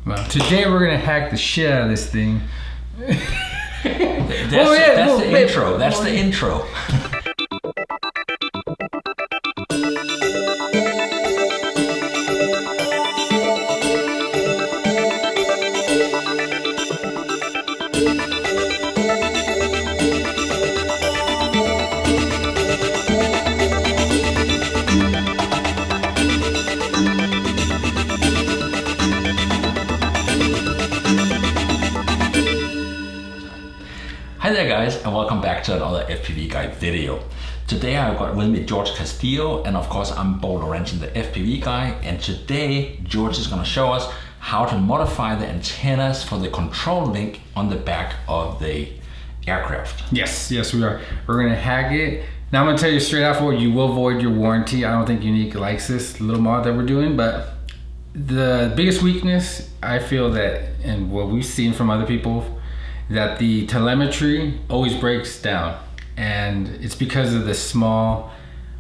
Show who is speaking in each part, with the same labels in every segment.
Speaker 1: Well, today we're gonna hack the shit out of this thing.
Speaker 2: That's the intro. That's the intro. Hi there guys, and welcome back to another FPV guide video. Today I've got with me George Castillo, and of course I'm Bo Lorenzen, the FPV guy, and today George is going to show us how to modify the antennas for the control link on the back of the aircraft.
Speaker 1: Yes, we are. We're gonna hack it. Now I'm gonna tell you straight out forward, you will void your warranty. I don't think Yuneec likes this little mod that we're doing, but the biggest weakness I feel that, and what we've seen from other people, that the telemetry always breaks down, and it's because of the small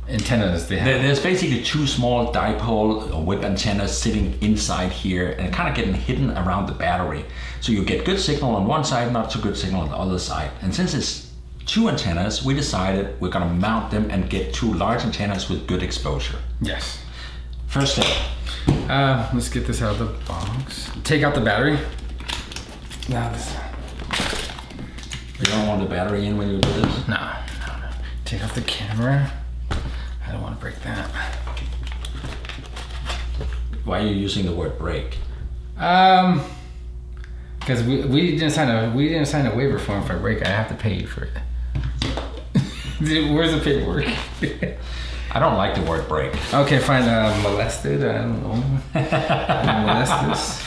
Speaker 1: antennas they have.
Speaker 2: There's basically two small dipole whip antennas sitting inside here and kind of getting hidden around the battery. So you get good signal on one side, not so good signal on the other side. And since it's two antennas, we decided we're gonna mount them and get two large antennas with good exposure.
Speaker 1: Yes.
Speaker 2: First step.
Speaker 1: Let's get this out of the box. Take out the battery. Now this.
Speaker 2: You don't want the battery in when you do this?
Speaker 1: No. Take off the camera. I don't want to break that.
Speaker 2: Why are you using the word break?
Speaker 1: Because we didn't sign a waiver form. If I break it, I have to pay you for it. Dude, where's the paperwork?
Speaker 2: I don't like the word break.
Speaker 1: Okay, fine. Molested. I don't know. Molest this.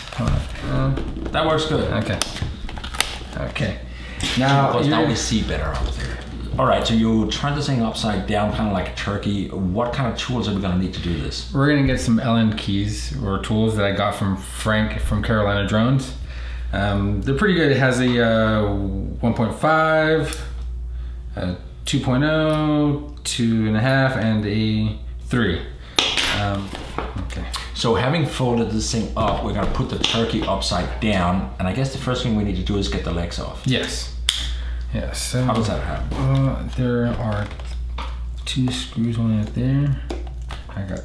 Speaker 2: That works good.
Speaker 1: Okay. Now,
Speaker 2: because now we see better out there. All right, so you turn this thing upside down, kind of like a turkey. What kind of tools are we gonna need to do this?
Speaker 1: We're gonna get some Allen keys or tools that I got from Frank from Carolina Drones. They're pretty good. It has a 1.5, a 2.0, 2.5, and a 3. Okay.
Speaker 2: So having folded this thing up, we're gonna put the turkey upside down, and I guess the first thing we need to do is get the legs off.
Speaker 1: Yes. So
Speaker 2: how does that happen?
Speaker 1: There are 2 screws on it there.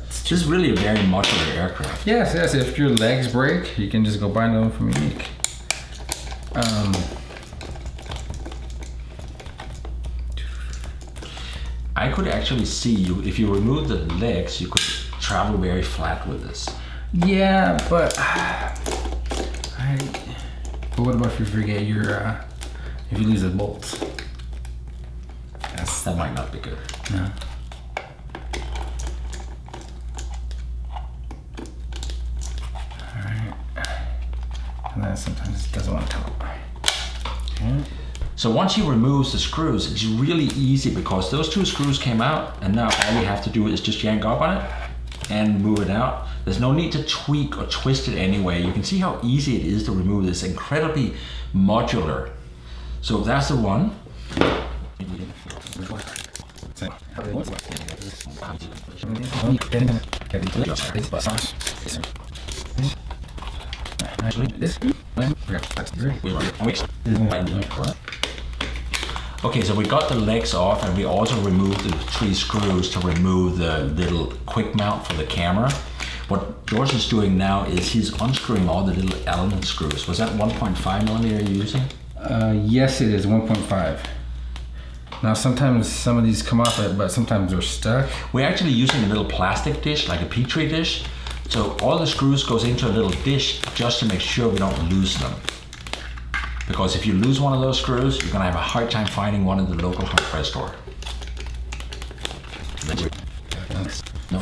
Speaker 2: This is really a very modular aircraft.
Speaker 1: Yes. If your legs break, you can just go buy another one from Yuneec.
Speaker 2: I could actually see you, if you remove the legs, you could travel very flat with this.
Speaker 1: Yeah, but what about if you forget your if you lose the bolts?
Speaker 2: That might not be good.
Speaker 1: No. Alright. And then sometimes it doesn't want to talk. Okay.
Speaker 2: So once you remove the screws, it's really easy because those 2 screws came out, and now all we have to do is just yank up on it and move it out. There's no need to tweak or twist it anyway. You can see how easy it is to remove this. Incredibly modular. So that's the one. Okay, so we got the legs off, and we also removed the 3 screws to remove the little quick mount for the camera. What George is doing now is he's unscrewing all the little element screws. Was that 1.5 millimeter you're using?
Speaker 1: Yes, it is 1.5. Now sometimes some of these come off it, but sometimes they're stuck.
Speaker 2: We're actually using a little plastic dish, like a Petri dish. So all the screws goes into a little dish just to make sure we don't lose them. Because if you lose one of those screws, you're gonna have a hard time finding one in the local hardware store. No.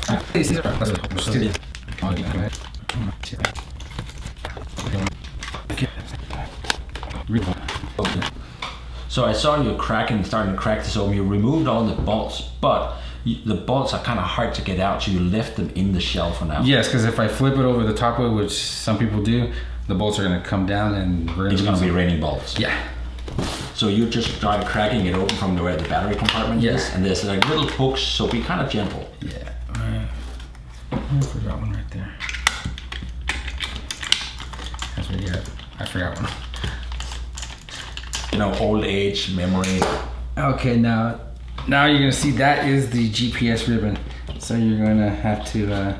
Speaker 2: So I saw you starting to crack this open. You removed all the bolts, but the bolts are kind of hard to get out, so you left them in the shell for now.
Speaker 1: Yes, because if I flip it over the top of it, which some people do, the bolts are going to come down and
Speaker 2: it's going to be raining bolts.
Speaker 1: Yeah.
Speaker 2: So you just started cracking it open from where the battery compartment is, and there's like little hooks, so be kind of gentle.
Speaker 1: Yeah. I forgot one right there. That's Yeah, I forgot one.
Speaker 2: You know, old age, memory.
Speaker 1: Okay, now you're gonna see that is the GPS ribbon. So you're gonna have to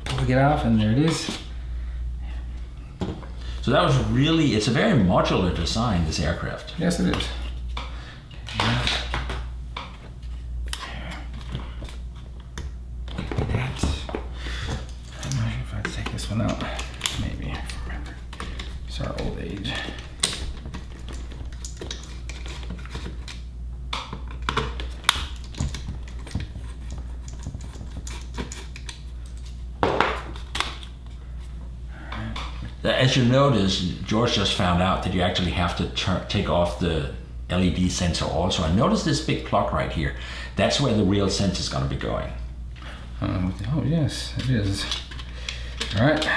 Speaker 1: pull it off, and there it is.
Speaker 2: So that was really, it's a very modular design, this aircraft.
Speaker 1: Yes, it is. I'm not sure if I take this one out. Maybe, I can remember. It's our old age.
Speaker 2: As you notice, George just found out that you actually have to take off the LED sensor also. And notice this big plug right here. That's where the real sensor is going to be going.
Speaker 1: Oh yes, it is. All right,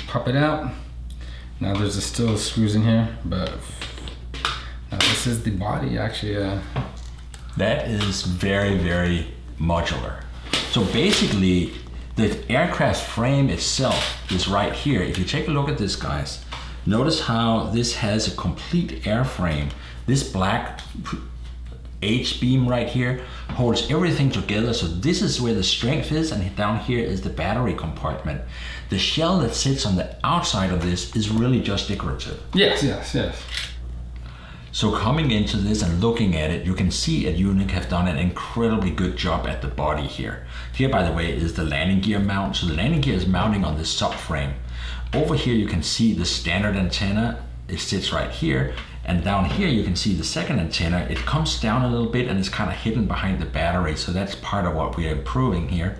Speaker 1: pop it out. Now there's still screws in here, but now this is the body actually.
Speaker 2: That is very, very modular. So basically, the aircraft frame itself is right here. If you take a look at this, guys, notice how this has a complete airframe. This black H-beam right here holds everything together. So this is where the strength is, and down here is the battery compartment. The shell that sits on the outside of this is really just decorative.
Speaker 1: Yes, yes, yes.
Speaker 2: So coming into this and looking at it, you can see at Yuneec have done an incredibly good job at the body here. Here, by the way, is the landing gear mount. So the landing gear is mounting on this subframe. Over here, you can see the standard antenna. It sits right here. And down here, you can see the second antenna. It comes down a little bit and it's kind of hidden behind the battery. So that's part of what we're improving here.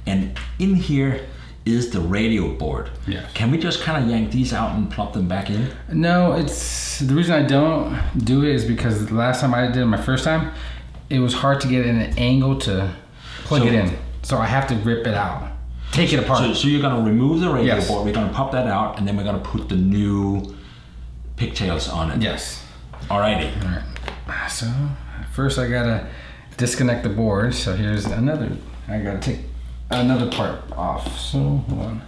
Speaker 2: And in here is the radio board.
Speaker 1: Yes.
Speaker 2: Can we just kind of yank these out and plop them back in?
Speaker 1: No, it's the reason I don't do it is because the last time I did it, my first time, it was hard to get in an angle to plug it in. So I have to rip it out, take it apart.
Speaker 2: So you're gonna remove the radio
Speaker 1: Yes.
Speaker 2: board, we're gonna pop that out, and then we're gonna put the new pigtails on it.
Speaker 1: Yes.
Speaker 2: Alrighty.
Speaker 1: All right. So first I gotta disconnect the board. So here's another, I gotta take another part off. So hold on.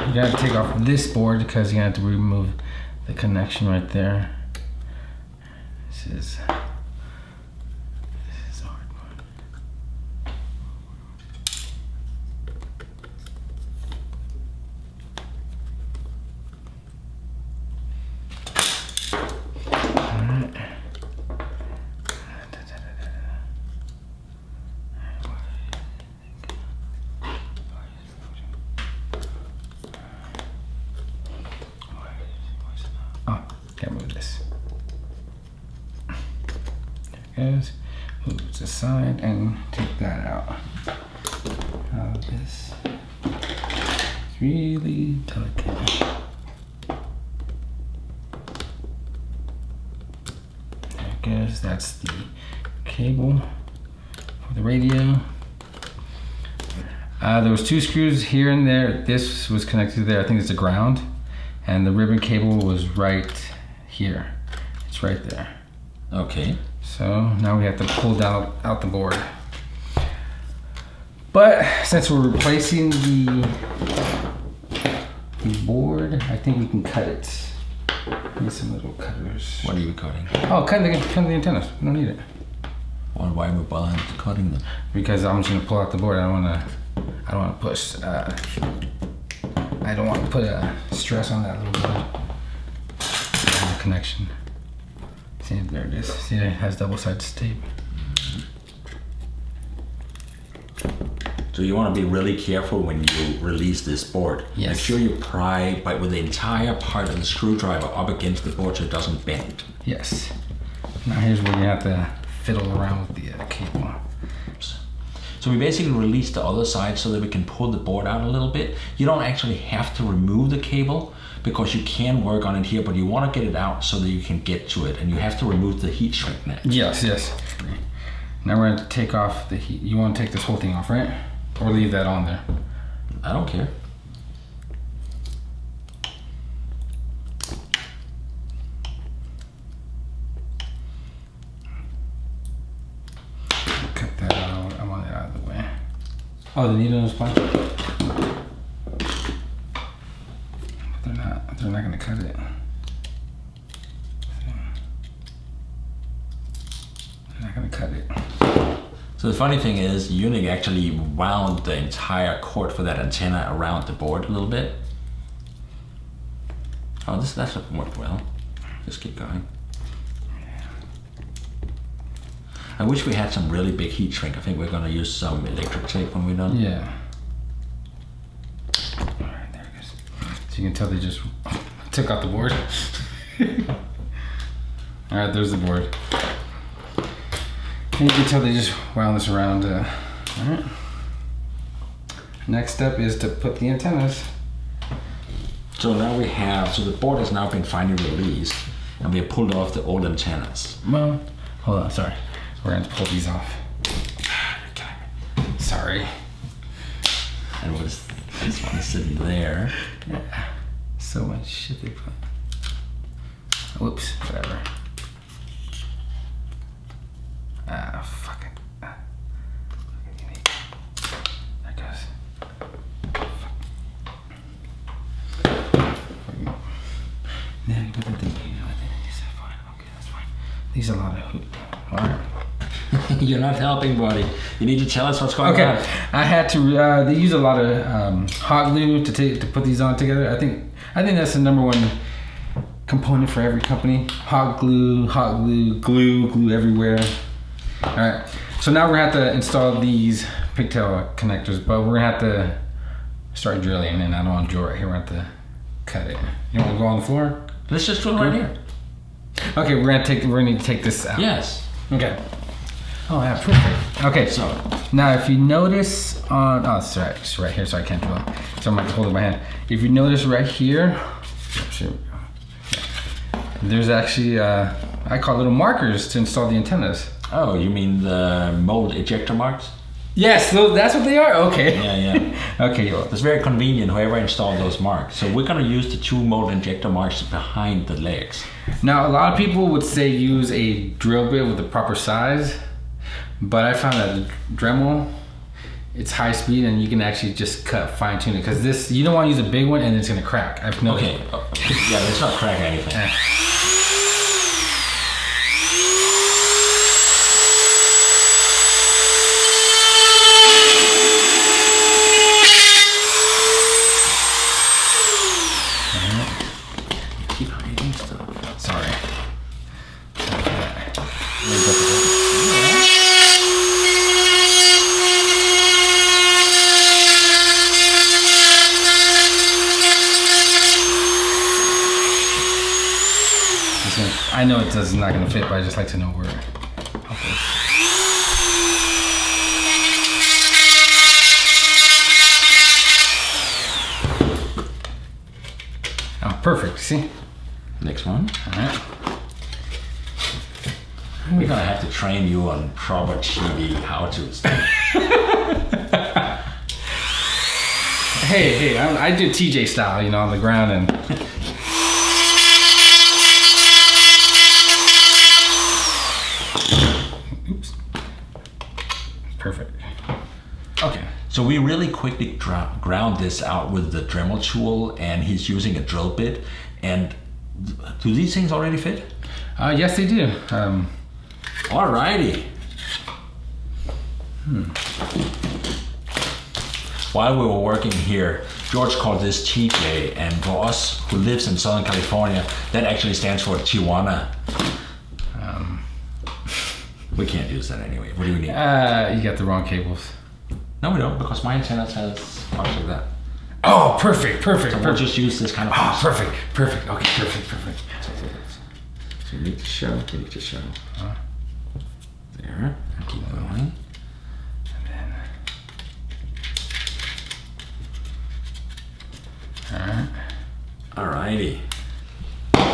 Speaker 1: You gotta take off this board because you have to remove the connection right there. This is a hard part. Alright. Oh, can't move this. There it goes. Move it to the side and take that out. This is really delicate. There it goes. That's the cable for the radio. There was 2 screws here and there. This was connected there. I think it's the ground. And the ribbon cable was right here. It's right there.
Speaker 2: Okay.
Speaker 1: So now we have to pull out the board. But since we're replacing the board, I think we can cut it. Need some little cutters.
Speaker 2: What are you cutting?
Speaker 1: Oh, cut the antennas. We don't need it.
Speaker 2: Well, why are we bothering cutting them?
Speaker 1: Because I'm just gonna pull out the board. I don't wanna push. I don't want to put a stress on that little board. Connection. See, there it is. See, it has double-sided tape.
Speaker 2: So you want to be really careful when you release this board.
Speaker 1: Yes.
Speaker 2: Make sure you pry with the entire part of the screwdriver up against the board so it doesn't bend.
Speaker 1: Yes. Now here's where you have to fiddle around with the cable.
Speaker 2: So we basically release the other side so that we can pull the board out a little bit. You don't actually have to remove the cable because you can work on it here, but you want to get it out so that you can get to it, and you have to remove the heat shrink net.
Speaker 1: Yes, yes. Now we're going to take off the heat. You want to take this whole thing off, right? Or leave that on there?
Speaker 2: I don't care.
Speaker 1: Cut that out. I want it out of the way. Oh, the needle is fine. we're not gonna cut it. We're not gonna cut it.
Speaker 2: So the funny thing is, Yuneec actually wound the entire cord for that antenna around the board a little bit. Oh, that should work well. Just keep going. I wish we had some really big heat shrink. I think we're gonna use some electric tape when we're done.
Speaker 1: Yeah. All right, there it goes. So you can tell they just took out the board. All right, there's the board. And you can tell they just wound this around. All right. Next step is to put the antennas.
Speaker 2: So now we have, so the board has now been finally released, and we have pulled off the old antennas.
Speaker 1: Well, hold on, sorry. We're going to pull these off. You're killing me. Sorry.
Speaker 2: And this one is sitting there.
Speaker 1: Yeah. So much shit they put. Whoops, whatever. Ah, fuck it. Unique. There it goes. Yeah, you put the thing here. These are fine. Okay, that's fine. These are a lot of hoop. Alright.
Speaker 2: You're not helping, buddy. You need to tell us what's going on.
Speaker 1: Okay, I had to. They use a lot of hot glue to put these on together. I think that's the number one component for every company. Hot glue, glue everywhere. All right. So now we're gonna have to install these pigtail connectors, but we're gonna have to start drilling. And I don't want to drill right here. We're gonna have to cut it. You want to go on the floor?
Speaker 2: Let's just drill right here.
Speaker 1: Okay, we're gonna need to take this out.
Speaker 2: Yes.
Speaker 1: Okay. Oh yeah, perfect. Okay, so now if you notice on, oh, sorry, it's right here, so I can't drill. So I'm gonna hold it in my hand. If you notice right here, there's actually, I call little markers to install the antennas.
Speaker 2: Oh, you mean the mold ejector marks?
Speaker 1: Yes, so that's what they are? Okay.
Speaker 2: Yeah.
Speaker 1: Okay.
Speaker 2: It's very convenient, whoever installed those marks. So we're gonna use the 2 mold injector marks behind the legs.
Speaker 1: Now, a lot of people would say use a drill bit with the proper size, but I found that the Dremel, it's high speed and you can actually just fine tune it, because this, you don't want to use a big one and it's gonna crack. I've noticed.
Speaker 2: Okay, yeah, let's not crack anything.
Speaker 1: Sorry. I know it does not gonna fit, but I just like to know where. Okay. Oh, perfect. See?
Speaker 2: Next one.
Speaker 1: All right.
Speaker 2: We're gonna have to train you on proper TV how-tos.
Speaker 1: Hey, I do TJ style, you know, on the ground and. Oops. Perfect. Okay.
Speaker 2: So we really quickly ground this out with the Dremel tool, and he's using a drill bit. And do these things already fit?
Speaker 1: Yes, they do.
Speaker 2: Alrighty. While we were working here, George called this TJ, and for us who lives in Southern California, that actually stands for Tijuana. We can't use that anyway. What do you need?
Speaker 1: You got the wrong cables.
Speaker 2: No, we don't, because my antenna has parts like that.
Speaker 1: Oh, perfect.
Speaker 2: So we'll just use this kind of
Speaker 1: Oh, perfect. Okay, perfect.
Speaker 2: So you need to show. There, and keep going.
Speaker 1: Alright.
Speaker 2: Alrighty.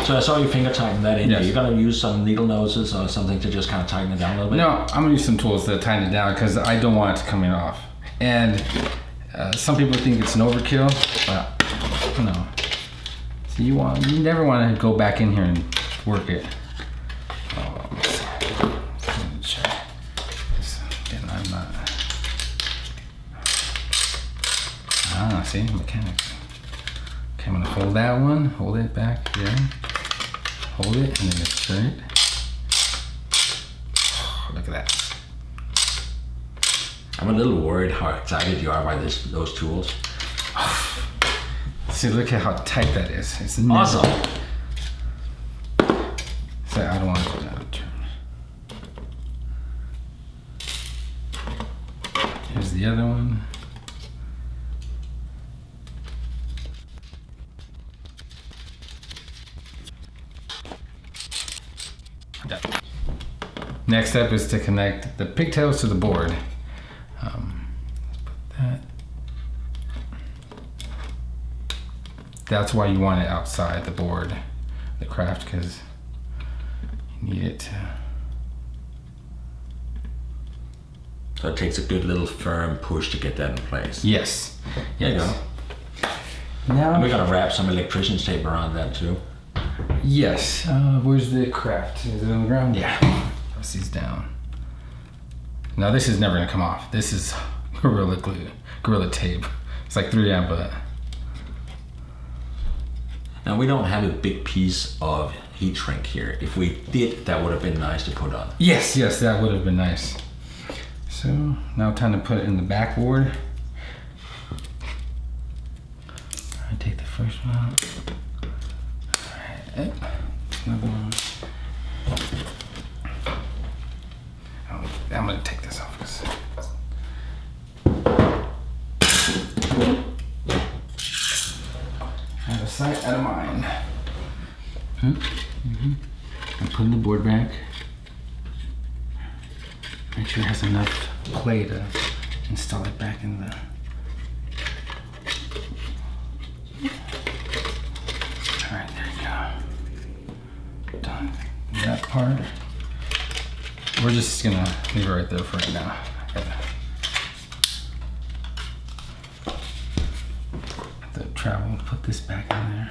Speaker 2: So I saw your finger tighten that in.
Speaker 1: Yes.
Speaker 2: You're gonna use some needle noses or something to just kind of tighten it down a little bit?
Speaker 1: No, I'm gonna use some tools to tighten it down because I don't want it to come off. And some people think it's an overkill, but no. So you never want to go back in here and work it. Oh, let's see. Let me check. Again, I'm not. See, mechanics. Okay, I'm gonna hold that one. Hold it back here. Hold it, and then just turn it. Look at that.
Speaker 2: I'm a little worried how excited you are by those tools.
Speaker 1: See, look at how tight that is. It's
Speaker 2: Awesome.
Speaker 1: So I don't want to do that. Here's the other one. Next step is to connect the pigtails to the board. Let's put that. That's why you want it outside the board, the craft, because you need it to.
Speaker 2: So it takes a good little firm push to get that in place.
Speaker 1: Yes.
Speaker 2: There you go.
Speaker 1: Now
Speaker 2: we're gonna wrap some electrician's tape around that too.
Speaker 1: Yes. Where's the craft? Is it on the ground? Yeah. Press these down. Now this is never gonna come off. This is Gorilla Glue, Gorilla Tape. It's like 3M, but.
Speaker 2: Now we don't have a big piece of heat shrink here. If we did, that would have been nice to put on.
Speaker 1: Yes, that would have been nice. So now time to put it in the backboard. I take the first one out. Alright, another one. Oh, I'm gonna take this off. Out of sight, out of mind. I'm putting the board back. Make sure it has enough play to install it back in the. Alright, there you go. Done that part. We're just gonna leave it right there for right now. The travel, put this back in there.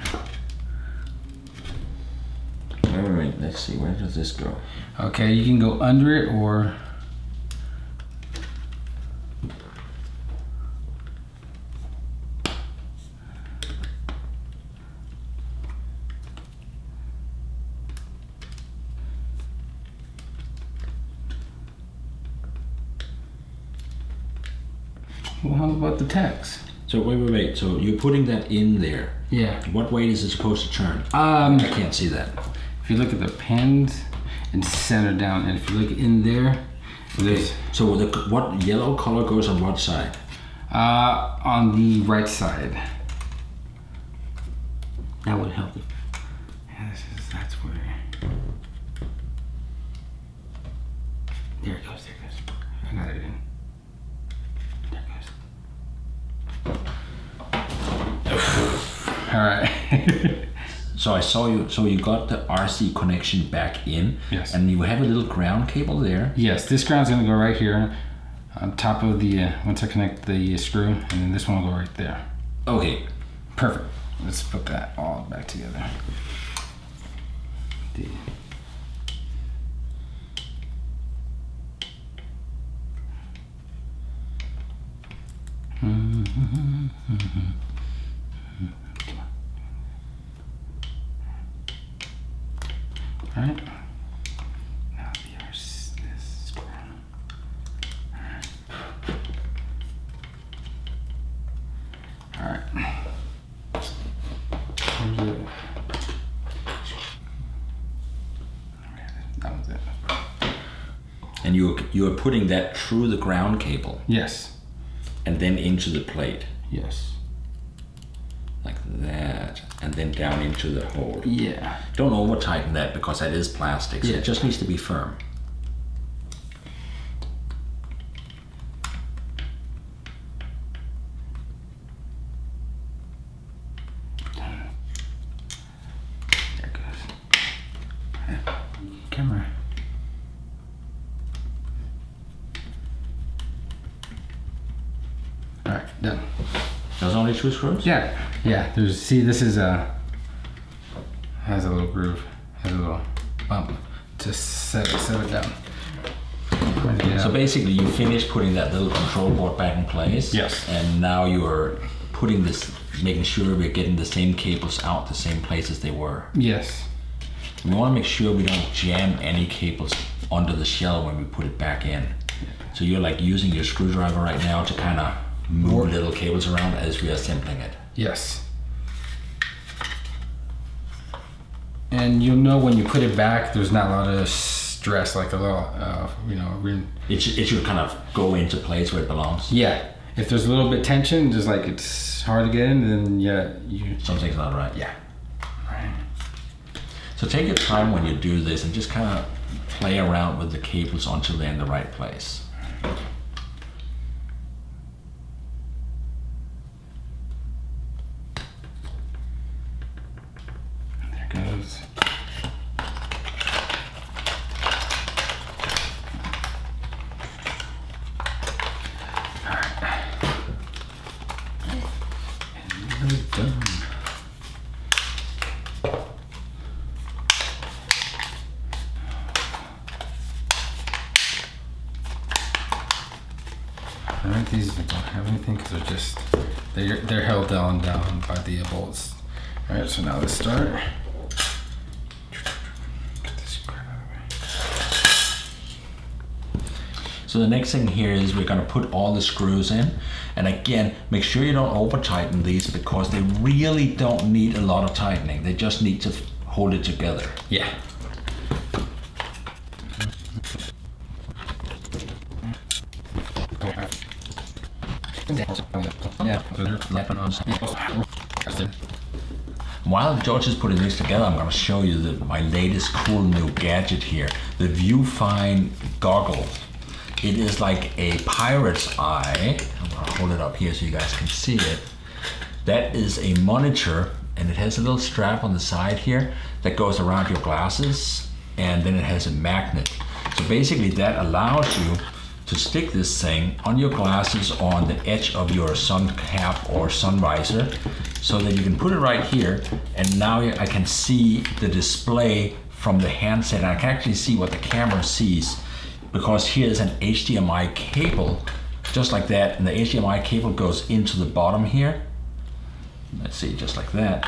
Speaker 2: Wait, let's see, where does this go?
Speaker 1: Okay, you can go under it or. Well, how about the text?
Speaker 2: So wait. So you're putting that in there.
Speaker 1: Yeah.
Speaker 2: What way is it supposed to turn? I can't see that.
Speaker 1: If you look at the pins, it's centered down, and if you look in there, there's.
Speaker 2: So what yellow color goes on what side?
Speaker 1: On the right side. That would help. Yeah, that's where. There it goes. I got it in. All right.
Speaker 2: So I saw you. So you got the RC connection back in.
Speaker 1: Yes.
Speaker 2: And you have a little ground cable there.
Speaker 1: Yes, this ground's gonna go right here, on top of the. Once I connect the screw, and then this one will go right there.
Speaker 2: Okay.
Speaker 1: Perfect. Let's put that all back together. All right. Now this screw. All right. Where's it? That was it.
Speaker 2: And you are putting that through the ground cable.
Speaker 1: Yes.
Speaker 2: And then into the plate.
Speaker 1: Yes.
Speaker 2: Like that. And then down into the hole.
Speaker 1: Yeah.
Speaker 2: Don't over tighten that because that is plastic. So
Speaker 1: Yeah.
Speaker 2: it just needs to be firm.
Speaker 1: There it goes. Camera. All right, done.
Speaker 2: There's only 2 screws?
Speaker 1: Yeah. There's. See, this is has a little groove, has a little bump to set it down.
Speaker 2: So basically you finished putting that little control board back in place.
Speaker 1: Yes.
Speaker 2: And now you're putting this, making sure we're getting the same cables out the same places they were.
Speaker 1: Yes.
Speaker 2: We want to make sure we don't jam any cables under the shell when we put it back in. So you're like using your screwdriver right now to kind of move little cables around as we are assembling it.
Speaker 1: Yes. And you'll know when you put it back, there's not a lot of stress, like a little,
Speaker 2: It should kind of go into place where it belongs.
Speaker 1: Yeah. If there's a little bit tension, just like it's hard to get in, then
Speaker 2: something's not right.
Speaker 1: Yeah. Right.
Speaker 2: So take your time when you do this and just kind of play around with the cables until they're in the right place.
Speaker 1: There goes. Done. Alright, these don't have anything because they're held down by the bolts. Alright, so now let's start. Get this crap out of the way.
Speaker 2: So the next thing here is we're going to put all the screws in, and again, make sure you don't over tighten these because they really don't need a lot of tightening. They just need to hold it together.
Speaker 1: Yeah.
Speaker 2: While George is putting this together, I'm going to show you my latest cool new gadget here, the Viewfind goggle. It is like a pirate's eye. I'm going to hold it up here so you guys can see it. That is a monitor, and it has a little strap on the side here that goes around your glasses, and then it has a magnet. So basically that allows you to stick this thing on your glasses on the edge of your sun cap or sun visor, so that you can put it right here, and now I can see the display from the handset, and I can actually see what the camera sees, because here's an HDMI cable, just like that, and the HDMI cable goes into the bottom here. Let's see, just like that.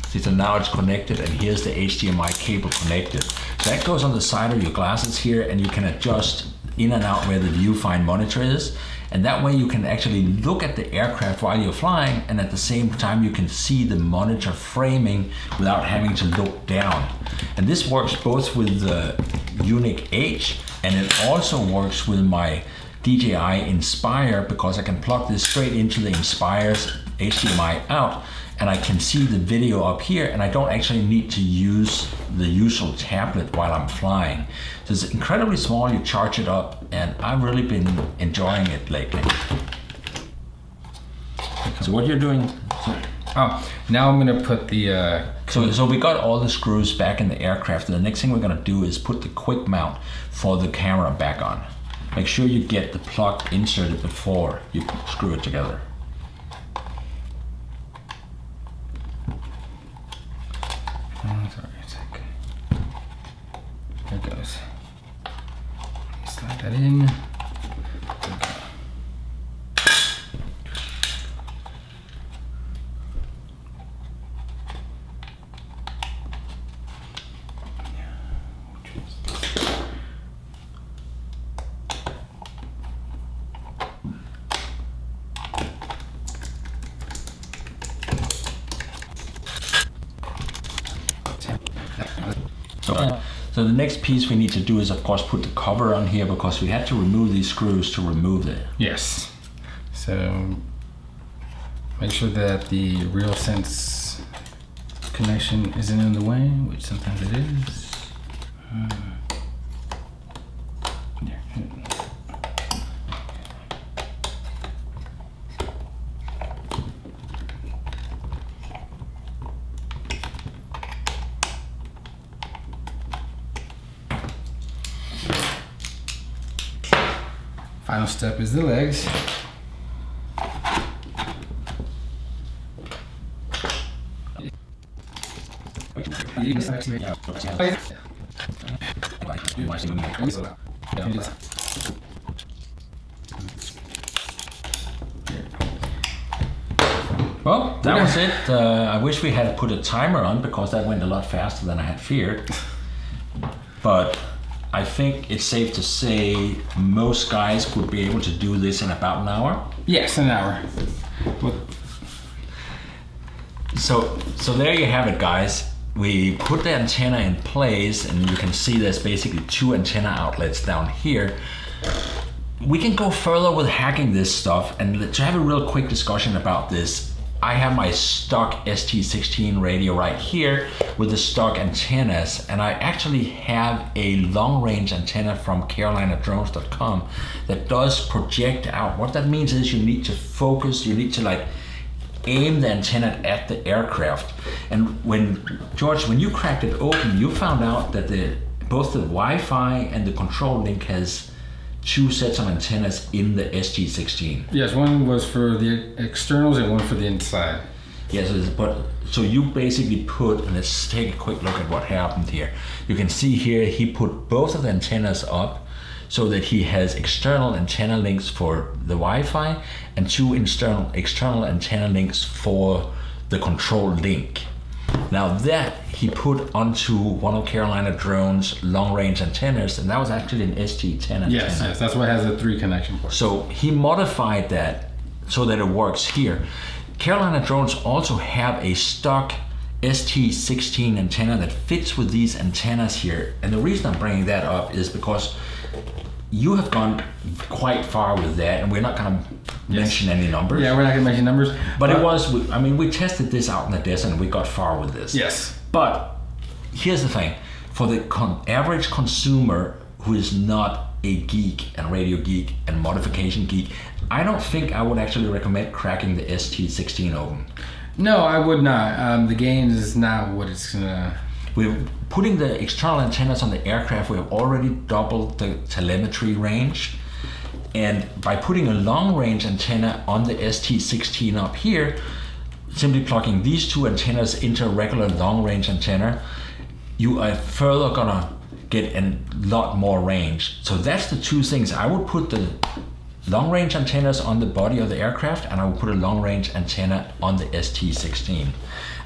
Speaker 2: See, so now it's connected, and here's the HDMI cable connected. So that goes on the side of your glasses here, and you can adjust in and out where the Viewfind monitor is, and that way you can actually look at the aircraft while you're flying, and at the same time you can see the monitor framing without having to look down. And this works both with the Yuneec H, and it also works with my DJI Inspire, because I can plug this straight into the Inspire's HDMI out, and I can see the video up here, and I don't actually need to use the usual tablet while I'm flying. So it's incredibly small, you charge it up, and I've really been enjoying it lately. So what you're doing...
Speaker 1: now I'm gonna put the...
Speaker 2: So we got all the screws back in the aircraft, and the next thing we're gonna do is put the quick mount for the camera back on. Make sure you get the plug inserted before you screw it together.
Speaker 1: Sorry, it's okay. There it goes. Slide that in. Okay.
Speaker 2: So the next piece we need to do is, of course, put the cover on here, because we had to remove these screws to remove it.
Speaker 1: Yes. So make sure that the RealSense connection isn't in the way, which sometimes it is. Final step is the legs. Well,
Speaker 2: that was it. I wish we had put a timer on because that went a lot faster than I had feared. But I think it's safe to say most guys would be able to do this in about an hour.
Speaker 1: Yes, an hour. Well,
Speaker 2: so there you have it, guys. We put the antenna in place, and you can see there's basically 2 antenna outlets down here. We can go further with hacking this stuff, and to have a real quick discussion about this, I have my stock ST16 radio right here with the stock antennas, and I actually have a long-range antenna from carolinadrones.com that does project out. What that means is you need to focus, you need to like aim the antenna at the aircraft. And George, when you cracked it open, you found out that both the Wi-Fi and the control link has 2 sets of antennas in the ST16.
Speaker 1: Yes, one was for the externals and one for the inside.
Speaker 2: Yes, so you basically put, and let's take a quick look at what happened here. You can see here he put both of the antennas up so that he has external antenna links for the Wi-Fi and 2 external antenna links for the control link. Now that he put onto one of Carolina Drones long-range antennas, and that was actually an ST10 antenna.
Speaker 1: Yes, that's why it has a 3 connection port.
Speaker 2: So he modified that so that it works here. Carolina Drones also have a stock ST16 antenna that fits with these antennas here. And the reason I'm bringing that up is because you have gone quite far with that, and we're not going to mention any numbers.
Speaker 1: Yeah, we're not going to mention numbers.
Speaker 2: But it was, I mean, we tested this out in the desert and we got far with this.
Speaker 1: Yes.
Speaker 2: But here's the thing. For the average consumer who is not a geek and radio geek and modification geek, I don't think I would actually recommend cracking the ST16 open.
Speaker 1: No, I would not. The gain is not what it's going to...
Speaker 2: We're putting the external antennas on the aircraft. We have already doubled the telemetry range. And by putting a long range antenna on the ST16 up here, simply plugging these 2 antennas into a regular long range antenna, you are further gonna get a lot more range. So that's the 2 things. I would put the long range antennas on the body of the aircraft, and I would put a long range antenna on the ST16.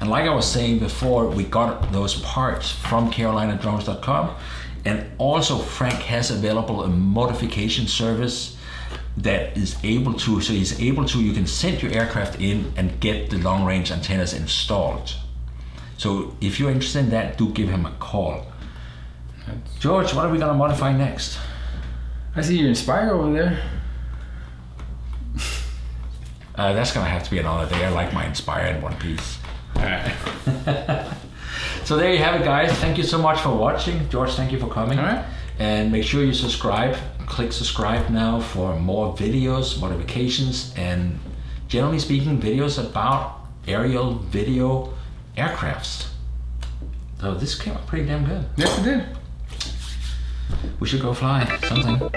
Speaker 2: And like I was saying before, we got those parts from carolinadrones.com, and also Frank has available a modification service that is able to, you can send your aircraft in and get the long range antennas installed. So if you're interested in that, do give him a call. George, what are we gonna modify next?
Speaker 1: I see your Inspire over there.
Speaker 2: That's gonna have to be another day. I like my Inspire in one piece.
Speaker 1: All right.
Speaker 2: So there you have it, guys. Thank you so much for watching. George, thank you for coming.
Speaker 1: All right.
Speaker 2: And make sure you subscribe. Click subscribe now for more videos, modifications, and generally speaking, videos about aerial video aircrafts. So this came out pretty damn good.
Speaker 1: Yes, it did.
Speaker 2: We should go fly something.